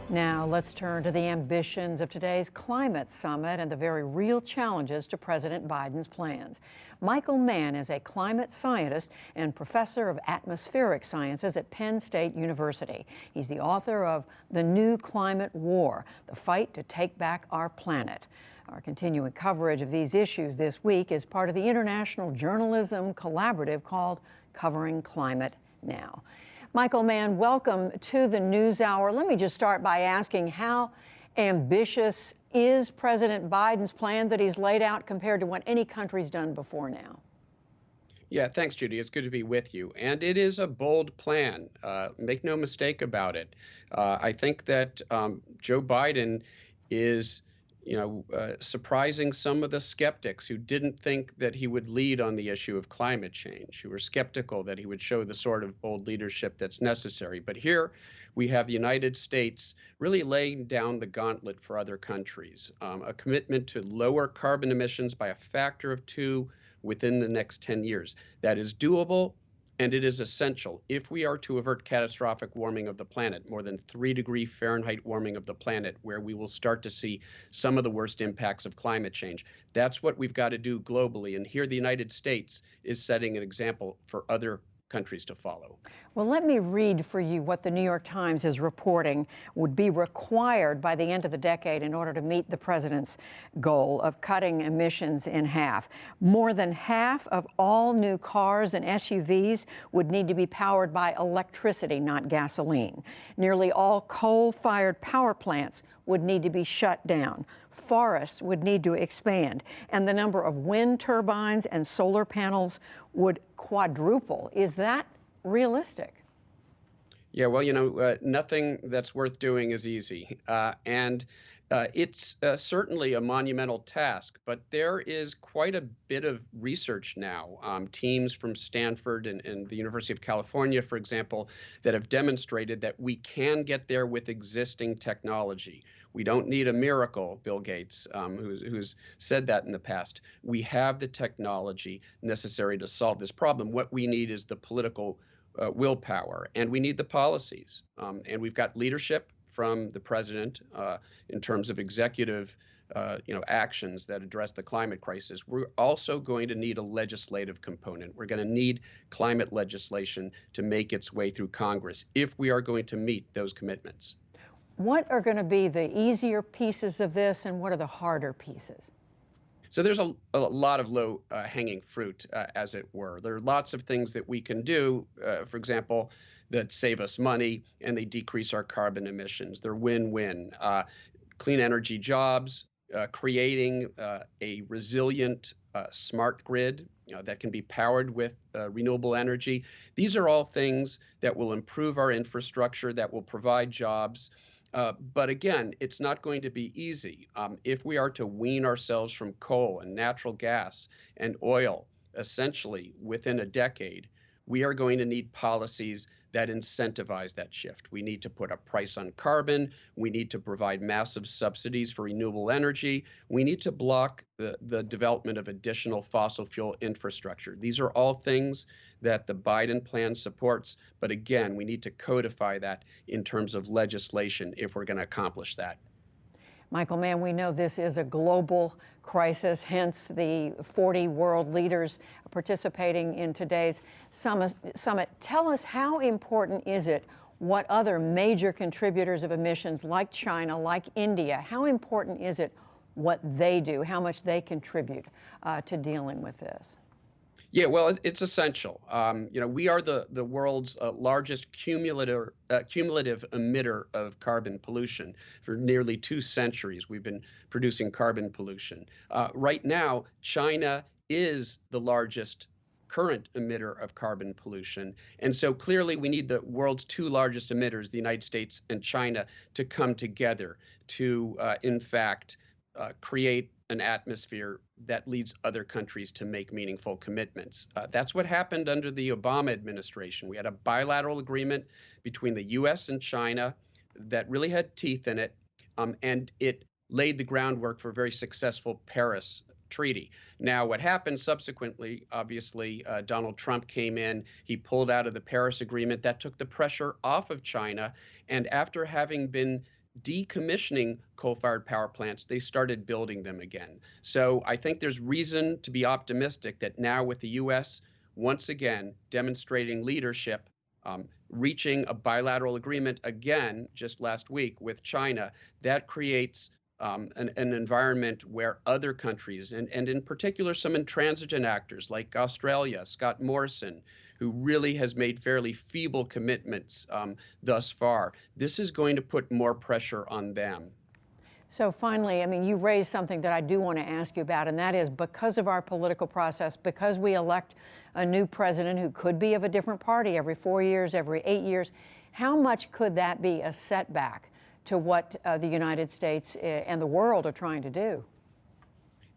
Now, let's turn to the ambitions of today's climate summit and the very real challenges to President Biden's plans. Michael Mann is a climate scientist and professor of atmospheric sciences at Penn State University. He's the author of The New Climate War: The Fight to Take Back Our Planet. Our continuing coverage of these issues this week is part of the international journalism collaborative called Covering Climate Now. Michael Mann, welcome to the NewsHour. Let me just start by asking, how ambitious is President Biden's plan that he's laid out compared to what any country's done before now? Yeah, thanks, Judy. It's good to be with you. And it is a bold plan. Make no mistake about it. I think that Joe Biden is, surprising some of the skeptics who didn't think that he would lead on the issue of climate change, who were skeptical that he would show the sort of bold leadership that's necessary. But here we have the United States really laying down the gauntlet for other countries, a commitment to lower carbon emissions by a factor of 2 within the next 10 years. That is doable, and it is essential if we are to avert catastrophic warming of the planet, more than 3-degree Fahrenheit warming of the planet, where we will start to see some of the worst impacts of climate change. That's what we've got to do globally. And here the United States is setting an example for other countries to follow. Well, let me read for you what the New York Times is reporting would be required by the end of the decade in order to meet the president's goal of cutting emissions in half. More than half of all new cars and SUVs would need to be powered by electricity, not gasoline. Nearly all coal-fired power plants would need to be shut down. Forests would need to expand, and the number of wind turbines and solar panels would quadruple. Is that realistic? Yeah, well, nothing that's worth doing is easy. And it's certainly a monumental task, but there is quite a bit of research now. Teams from Stanford and the University of California, for example, that have demonstrated that we can get there with existing technology. We don't need a miracle, Bill Gates, who's said that in the past. We have the technology necessary to solve this problem. What we need is the political willpower, and we need the policies. And we've got leadership from the president in terms of executive actions that address the climate crisis. We're also going to need a legislative component. We're going to need climate legislation to make its way through Congress if we are going to meet those commitments. What are going to be the easier pieces of this, and what are the harder pieces? So there's a lot of low hanging fruit, as it were. There are lots of things that we can do, for example, that save us money and they decrease our carbon emissions. They're win-win. Clean energy jobs, creating a resilient, smart grid that can be powered with renewable energy. These are all things that will improve our infrastructure, that will provide jobs. But again, it's not going to be easy. If we are to wean ourselves from coal and natural gas and oil, essentially within a decade, we are going to need policies that incentivize that shift. We need to put a price on carbon. We need to provide massive subsidies for renewable energy. We need to block the development of additional fossil fuel infrastructure. These are all things that the Biden plan supports. But again, we need to codify that in terms of legislation if we're going to accomplish that. Michael Mann, we know this is a global crisis, hence the 40 world leaders participating in today's summit. Tell us, how important is it what other major contributors of emissions like China, like India, how important is it what they do, how much they contribute to dealing with this? Yeah, well, it's essential. We are the world's largest cumulative emitter of carbon pollution. For nearly 2 centuries, we've been producing carbon pollution. Right now, China is the largest current emitter of carbon pollution. And so clearly we need the world's 2 largest emitters, the United States and China, to come together to, in fact, create an atmosphere that leads other countries to make meaningful commitments. That's what happened under the Obama administration. We had a bilateral agreement between the U.S. and China that really had teeth in it, and it laid the groundwork for a very successful Paris treaty. Now, what happened subsequently, obviously, Donald Trump came in, he pulled out of the Paris Agreement. That took the pressure off of China. And after having been decommissioning coal-fired power plants, they started building them again. So I think there's reason to be optimistic that now with the U.S. once again demonstrating leadership, reaching a bilateral agreement again just last week with China, that creates an environment where other countries, and in particular some intransigent actors like Australia, Scott Morrison, who really has made fairly feeble commitments thus far, this is going to put more pressure on them. So finally, I mean, you raised something that I do want to ask you about, and that is because of our political process, because we elect a new president who could be of a different party every 4 years, every 8 years, how much could that be a setback to what the United States and the world are trying to do?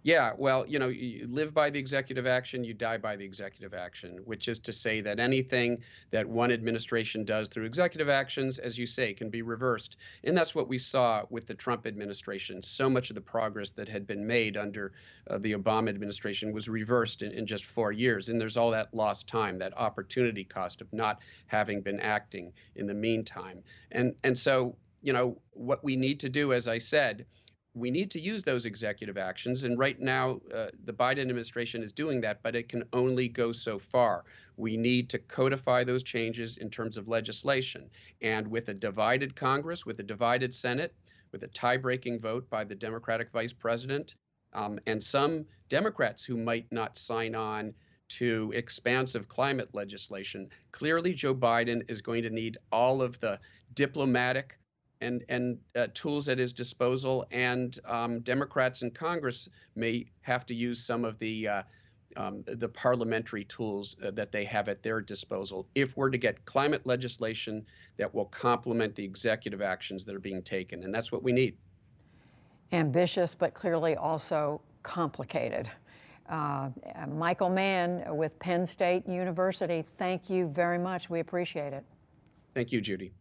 Yeah, well, you live by the executive action, you die by the executive action, which is to say that anything that one administration does through executive actions, as you say, can be reversed. And that's what we saw with the Trump administration. So much of the progress that had been made under the Obama administration was reversed in just 4 years. And there's all that lost time, that opportunity cost of not having been acting in the meantime. And so, what we need to do, as I said, we need to use those executive actions. And right now, the Biden administration is doing that, but it can only go so far. We need to codify those changes in terms of legislation. And with a divided Congress, with a divided Senate, with a tie-breaking vote by the Democratic vice president, and some Democrats who might not sign on to expansive climate legislation, clearly Joe Biden is going to need all of the diplomatic and tools at his disposal, and Democrats in Congress may have to use some of the parliamentary tools that they have at their disposal if we're to get climate legislation that will complement the executive actions that are being taken, and that's what we need. Ambitious, but clearly also complicated. Michael Mann with Penn State University, thank you very much. We appreciate it. Thank you, Judy.